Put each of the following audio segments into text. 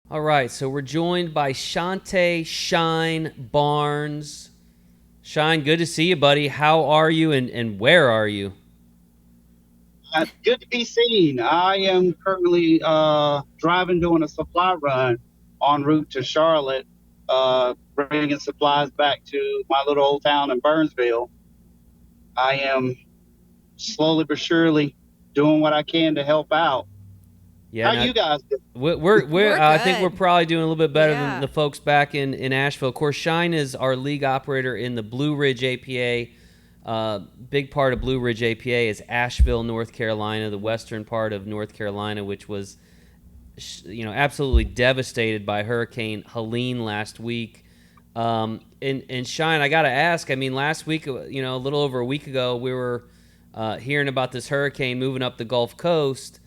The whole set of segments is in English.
All right, so we're joined by Shonte Shyne Barnes. Shyne, good to see you, buddy. How are you and where are you? Good to be seen. I am currently driving, doing a supply run en route to Charlotte, bringing supplies back to my little old town in Burnsville. I am slowly but surely doing what I can to help out. Yeah, How now you guys doing? we're We're I think we're good. probably doing a little bit better than Yeah. the folks back in Asheville. Of course, Shine is our league operator in the Blue Ridge APA. Big part of Blue Ridge APA is Asheville, North Carolina, the western part of North Carolina, which was absolutely devastated by Hurricane Helene last week. And Shine, I got to ask. I mean, last week, a little over a week ago, we were hearing about this hurricane moving up the Gulf Coast.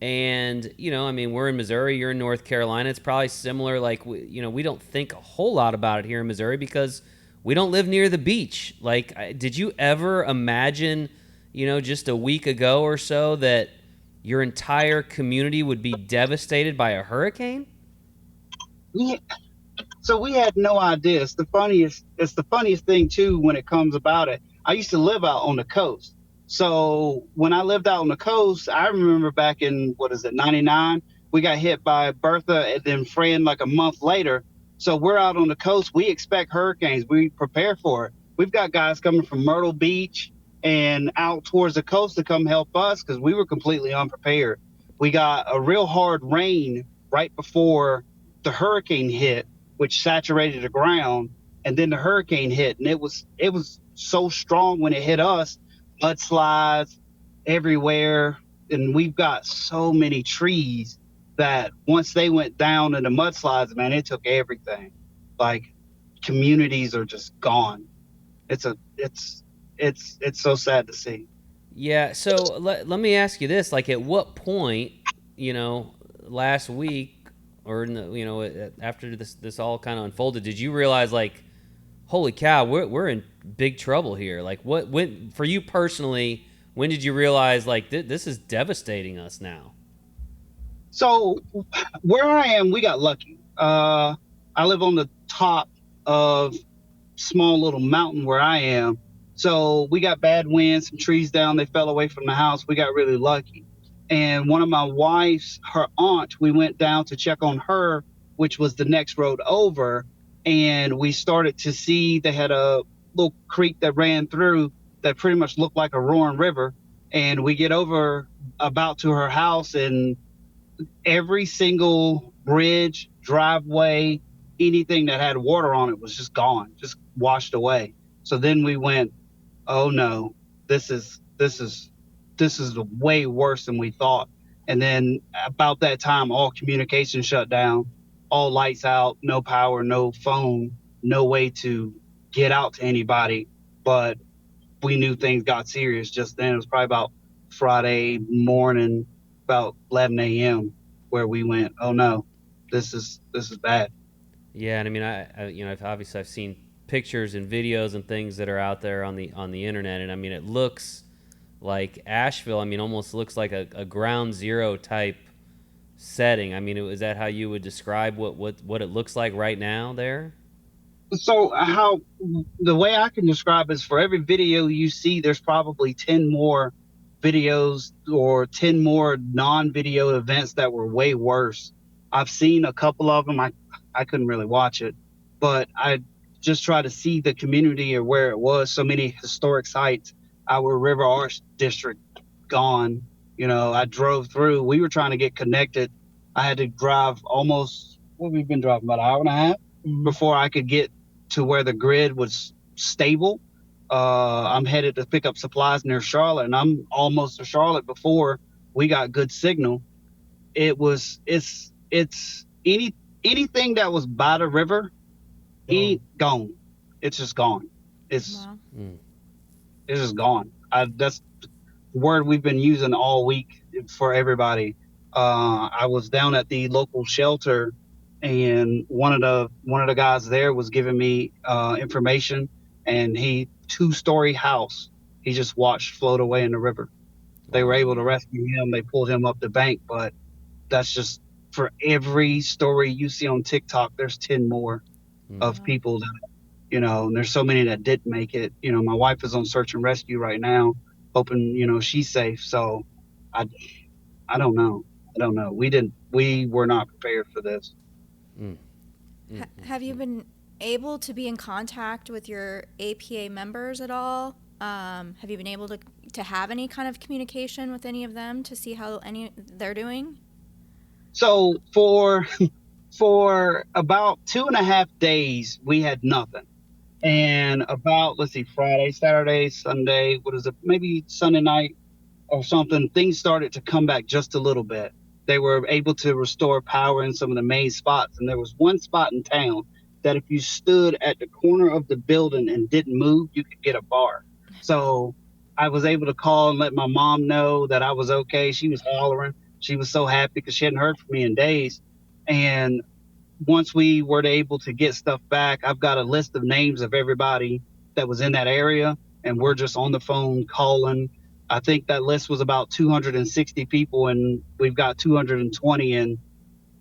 And I mean, we're in Missouri. You're in North Carolina. It's probably similar. Like we don't think a whole lot about it here in Missouri because we don't live near the beach. Like, did you ever imagine, just a week ago or so, that your entire community would be devastated by a hurricane? We, so we had no idea. It's the funniest thing too when it comes about it. I used to live out on the coast. So when I lived out on the coast, I remember back in what is it, 99, we got hit by Bertha and then Fran like a month later. So we're out on the coast. We expect hurricanes. We prepare for it. We've got guys coming from Myrtle Beach and out towards the coast to come help us because we were completely unprepared. We got a real hard rain right before the hurricane hit, which saturated the ground, and then the hurricane hit, and it was so strong when it hit us, mudslides everywhere, and we've got so many trees that once they went down in the mudslides, man, it took everything. Like communities are just gone. It's a it's so sad to see. Yeah. So let me ask you this: like, at what point, you know, last week or in the, after this all kind of unfolded, did you realize, like, holy cow, we're in big trouble here? Like, when for you personally, when did you realize, like, this is devastating us now? So where I am, we got lucky. I live on the top of small little mountain where I am. So we got bad winds, some trees down, they fell away from the house. We got really lucky. And one of my wife's, her aunt, we went down to check on her, which was the next road over. And we started to see they had a little creek that ran through that pretty much looked like a roaring river. And we get over about to her house, and every single bridge, driveway, anything that had water on it was just gone, just washed away. So then we went, oh no, this is this is this is way worse than we thought. And then about that time, all communication shut down, all lights out, no power, no phone, no way to get out to anybody. But we knew things got serious just then. It was probably about Friday morning, about 11 a.m., where we went, oh no, this is bad. Yeah, and I mean, I've seen pictures and videos and things that are out there on the internet, and I mean, it looks like Asheville. I mean, almost looks like a ground zero type setting. I mean, is that how you would describe what it looks like right now there? So how the way I can describe is for every video you see, there's probably 10 more videos or 10 more non-video events that were way worse. I've seen a couple of them. I couldn't really watch it, but I just try to see the community or where it was. So many historic sites. Our River Arch district gone. I drove through. We were trying to get connected. I had to drive almost, what we've been driving, about an hour and a half before I could get to where the grid was stable. I'm headed to pick up supplies near Charlotte, and I'm almost to Charlotte before we got good signal. It's anything that was by the river, gone. It's just gone. It's Well, Mm. it's just gone. That's the word we've been using all week for everybody. I was down at the local shelter, and one of the guys there was giving me information, and he two-story house he just watched float away in the river. They were Wow. able to mm, rescue him. They pulled him up the bank, but that's just for every story you see on TikTok, there's 10 more of Wow. people that, and there's so many that didn't make it. My wife is on search and rescue right now, hoping, she's safe. So I, I don't know. I don't know. We were not prepared for this. Mm, mm, Have you mm. been able to be in contact with your APA members at all? Have you been able to have any kind of communication with any of them to see how any they're doing? So for about 2.5 days, we had nothing. Oh, And about, let's see, Friday, Saturday, Sunday, what is it? Maybe Sunday night or something, things started to come back just a little bit. They were able to restore power in some of the main spots. And there was one spot in town that if you stood at the corner of the building and didn't move, you could get a bar. So I was able to call and let my mom know that I was okay. She was hollering. She was so happy because she hadn't heard from me in days. And once we were able to get stuff back, I've got a list of names of everybody that was in that area, and we're just on the phone calling. I think that list was about 260 people, and we've got 220. And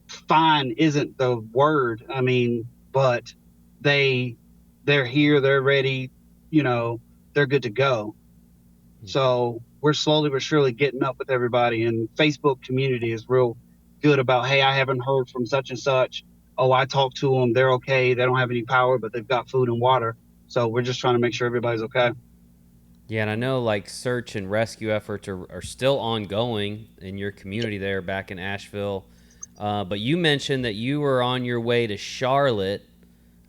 fine isn't the word. I mean, but they they're here, they're ready, they're good to go. So we're slowly but surely getting up with everybody, and Facebook community is real good about, hey, I haven't heard from such and such. Oh, I talked to them. They're okay. They don't have any power, but they've got food and water. So we're just trying to make sure everybody's okay. Yeah, and I know like search and rescue efforts are still ongoing in your community there back in Asheville. But you mentioned that you were on your way to Charlotte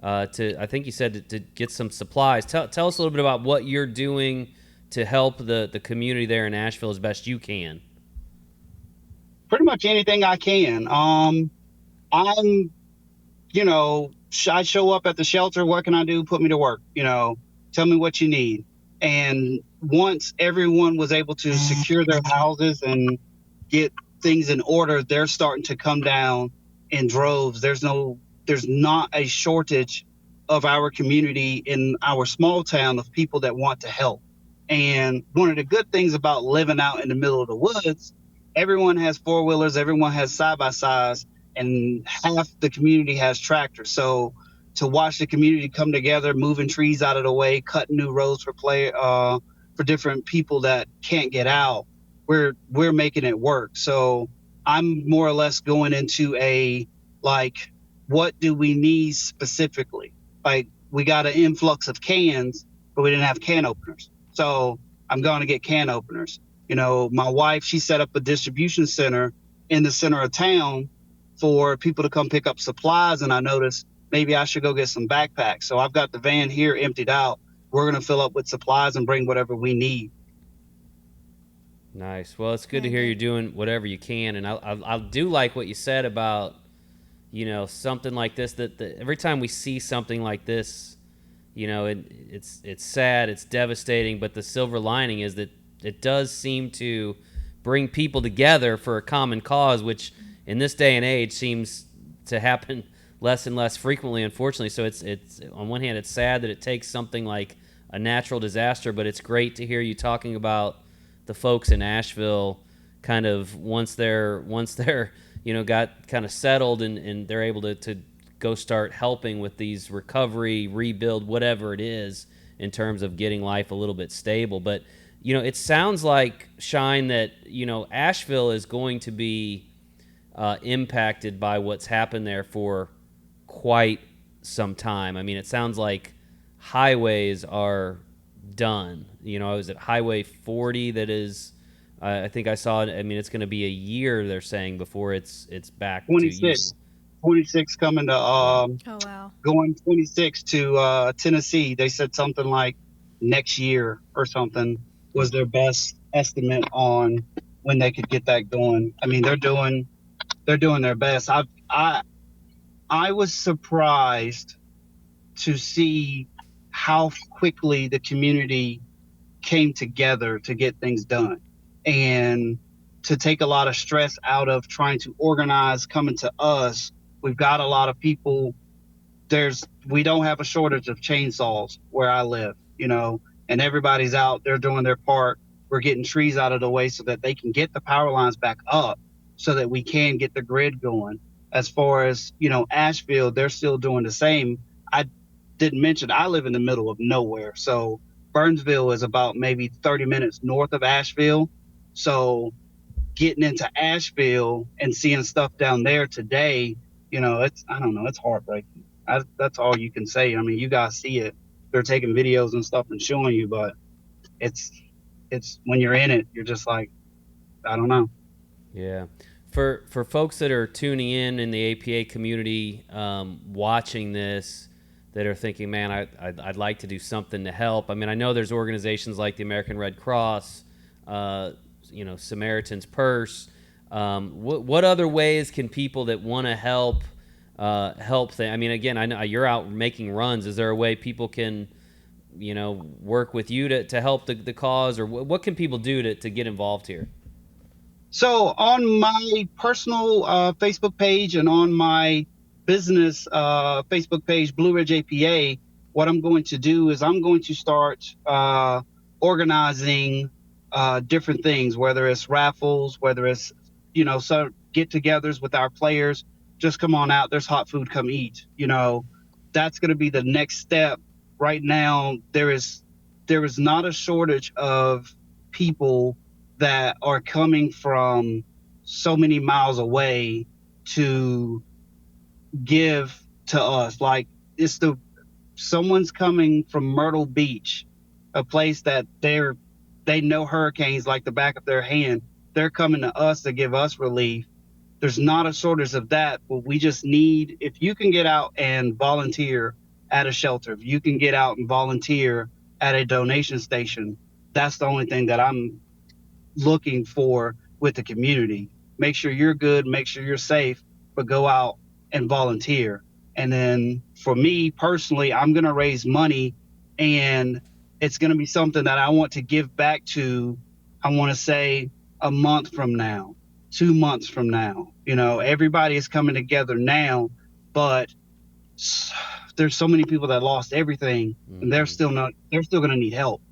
I think you said to get some supplies. Tell us a little bit about what you're doing to help the community there in Asheville as best you can. Pretty much anything I can. I'm I show up at the shelter. What can I do? Put me to work. Tell me what you need. And once everyone was able to secure their houses and get things in order, they're starting to come down in droves. There's not a shortage of our community in our small town of people that want to help. And one of the good things about living out in the middle of the woods, everyone has four wheelers, everyone has side by sides, and half the community has tractors. So to watch the community come together, moving trees out of the way, cutting new roads for different people that can't get out, we're making it work. So I'm more or less going into a, like, what do we need specifically? Like, we got an influx of cans, but we didn't have can openers. So I'm going to get can openers. My wife, she set up a distribution center in the center of town for people to come pick up supplies. And I noticed maybe I should go get some backpacks. So I've got the van here emptied out. We're going to fill up with supplies and bring whatever we need. Nice. Well, it's good to very hear you're good. doing whatever you can, and I do like what you said about something like this. That every time we see something like this, it's sad, it's devastating, but the silver lining is that it does seem to bring people together for a common cause, which in this day and age seems to happen less and less frequently, unfortunately. So it's on one hand, it's sad that it takes something like a natural disaster, but it's great to hear you talking about the folks in Asheville kind of once they're got kind of settled and they're able to go start helping with these recovery, rebuild, whatever it is in terms of getting life a little bit stable. But it sounds like, Shyne, that Asheville is going to be impacted by what's happened there for quite some time. I mean, it sounds like highways are done. I was at Highway 40 that is, I think I saw it. I mean, it's going to be a year, they're saying, before it's back to 26, 26 coming to Wow. Oh, wow. going 26 to Tennessee. They said something like next year or something was their best estimate on when they could get that going. I mean, they're doing their best. I was surprised to see how quickly the community came together to get things done and to take a lot of stress out of trying to organize coming to us. We've got a lot of people. We don't have a shortage of chainsaws where I live, and everybody's out there doing their part. We're getting trees out of the way so that they can get the power lines back up so that we can get the grid going. As far as, Asheville, they're still doing the same. I didn't mention I live in the middle of nowhere. So Burnsville is about maybe 30 minutes north of Asheville. So getting into Asheville and seeing stuff down there today, I don't know, it's heartbreaking. That's all you can say. I mean, you guys see it. They're taking videos and stuff and showing you, but it's when you're in it, you're just like, I don't know. Yeah. For folks that are tuning in the APA community, watching this, that are thinking, man, I'd like to do something to help. I mean, I know there's organizations like the American Red Cross, Samaritan's Purse. What other ways can people that want to help I mean, again, I know you're out making runs. Is there a way people can, work with you to help the cause, or what can people do to get involved here? So on my personal Facebook page and on my business Facebook page, Blue Ridge APA, what I'm going to do is I'm going to start organizing different things, whether it's raffles, whether it's, some get-togethers with our players. Just come on out. There's hot food. Come eat. That's going to be the next step. Right now, there is not a shortage of people that are coming from so many miles away to give to us. Like someone's coming from Myrtle Beach, a place that they know hurricanes like the back of their hand. They're coming to us to give us relief. There's not a shortage of that, but we just need, if you can get out and volunteer at a shelter, if you can get out and volunteer at a donation station, that's the only thing that I'm looking for with the community. Make sure you're good, make sure you're safe, but go out and volunteer. And then for me personally, I'm going to raise money, and it's going to be something that I want to give back to, I want to say, a month from now, 2 months from now. Everybody is coming together now, but there's so many people that lost everything, and they're still going to need help,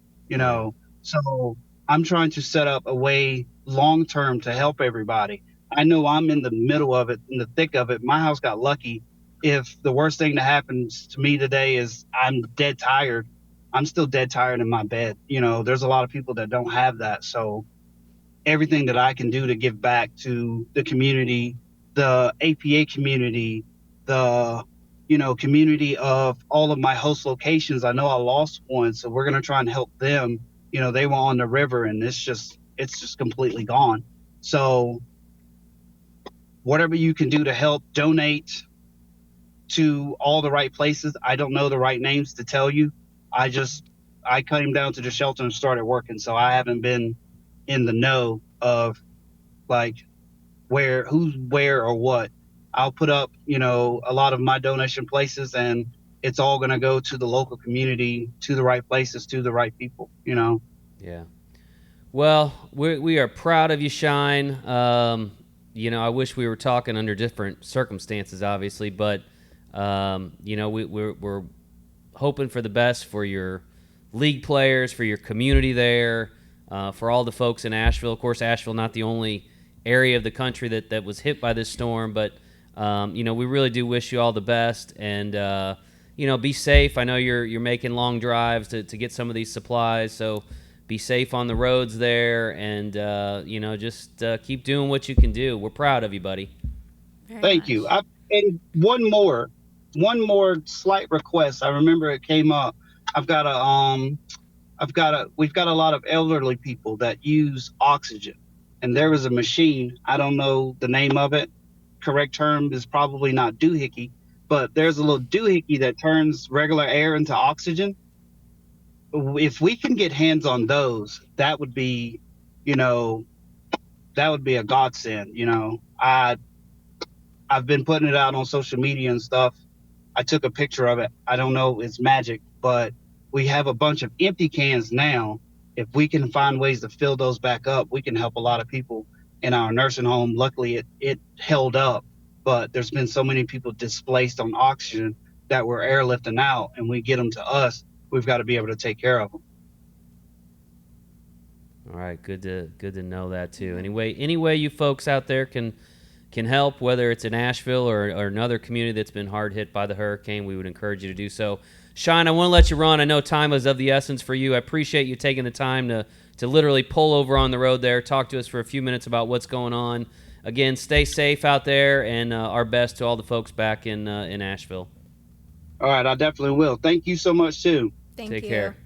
So I'm trying to set up a way long-term to help everybody. I know I'm in the middle of it, in the thick of it. My house got lucky. If the worst thing that happens to me today is I'm dead tired, I'm still dead tired in my bed. There's a lot of people that don't have that. So everything that I can do to give back to the community, the APA community, the community of all of my host locations. I know I lost one, so we're going to try and help them. They were on the river, and it's just completely gone. So whatever you can do to help, donate to all the right places. I don't know the right names to tell you. I came down to the shelter and started working, so I haven't been in the know of like who's where or what. I'll put up, a lot of my donation places, and it's all going to go to the local community, to the right places, to the right people, Yeah. Well, we are proud of you, Shyne. I wish we were talking under different circumstances, obviously, but, we're hoping for the best for your league players, for your community there, for all the folks in Asheville. Of course, Asheville not the only area of the country that was hit by this storm, but we really do wish you all the best, and be safe. I know you're making long drives to get some of these supplies, so be safe on the roads there, and just keep doing what you can do. We're proud of you, buddy. Thank you. And one more slight request. I remember it came up. We've got a lot of elderly people that use oxygen, and there was a machine. I don't know the name of it. Correct term is probably not doohickey, but there's a little doohickey that turns regular air into oxygen. If we can get hands on those, that would be a godsend. I've been putting it out on social media and stuff. I took a picture of it. I don't know, it's magic, but we have a bunch of empty cans now. If we can find ways to fill those back up, we can help a lot of people in our nursing home. Luckily, it held up, but there's been so many people displaced on oxygen that we're airlifting out, and we get them to us. We've got to be able to take care of them. All right, good to know that too. Any way you folks out there can help, whether it's in Asheville or another community that's been hard hit by the hurricane, we would encourage you to do so. Shyne, I want to let you run. I know time is of the essence for you. I appreciate you taking the time to literally pull over on the road there, talk to us for a few minutes about what's going on. Again, stay safe out there, and our best to all the folks back in Asheville. All right, I definitely will. Thank you so much, too. Thank Take you. care.